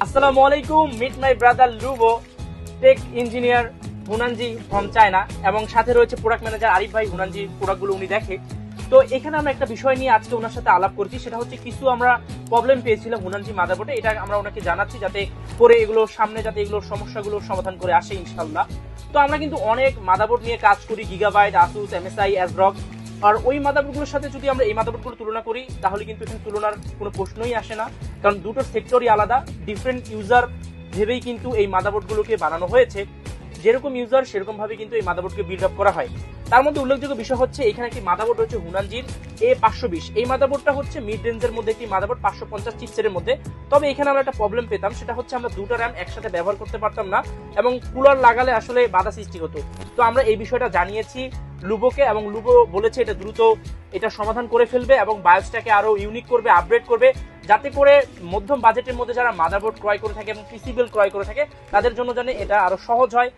আসসালামু আলাইকুম, meet my brother Lubo, tech engineer Hunanji from China, এবং সাথে রয়েছে প্রোডাক্ট ম্যানেজার আরিফ ভাই। হুনানজি প্রোডাক্টগুলো উনি দেখে। তো এখানে আমরা একটা বিষয় নিয়ে আজকে ওনার সাথে আলাপ করছি, সেটা হচ্ছে কিছু আমরা প্রবলেম পেয়েছিলাম হুনানজি মাদারবোর্ডে। এটা আমরা ওনাকে জানাচ্ছি যাতে করে এগুলো সামনে যাতে এগুলোর সমস্যাগুলোর সমাধান করে আসে ইনশাল্লাহ। তো আমরা কিন্তু অনেক মাদারবোর্ড নিয়ে কাজ করি, গিগাবাইট, আসুস, এমএসআই, অ্যাজরক। আর ওই মাদারবোর্ডগুলোর সাথে যদি আমরা এই মাদারবোর্ডগুলো তুলনা করি তাহলে কিন্তু এখানে তুলনার কোনো প্রশ্নই আসে না, কারণ দুটো সেক্টরই আলাদা। ডিফারেন্ট ইউজার ভেবেই কিন্তু এই মাদারবোর্ডগুলোকে বানানো হয়েছে। যেরকম ইউজার সেরকম ভাবে কিন্তু এই মাদারবোর্ডকে বিল্ড আপ করা হয়। তার মধ্যে উল্লেখযোগ্য বিষয় হচ্ছে এখানে একটি মাদারবোর্ড হচ্ছে হুনানজির A520। এই মাদারবোর্ডটা হচ্ছে মিড রেঞ্জের মধ্যে একটি মাদারবোর্ড, 550 চিপসেটের মধ্যে। তবে এখানে আমরা একটা প্রবলেম পেতাম, সেটা হচ্ছে আমরা দুটো র্যাম একসাথে ব্যবহার করতে পারতাম না এবং কুলার লাগালে আসলে বাধা সৃষ্টি হতো। তো আমরা এই বিষয়টা জানিয়েছি লুবোকে, এবং লুবো বলেছে এটা দ্রুত এটা সমাধান করে ফেলবে এবং বায়োসটাকে আরো ইউনিক করবে, আপগ্রেড করবে, যাতে করে মধ্যম বাজেটের মধ্যে যারা মাদারবোর্ড ক্রয় করে থাকে এবং পিসি বিল্ড ক্রয় করে থাকে তাদের জন্য যেন এটা আরো সহজ হয়।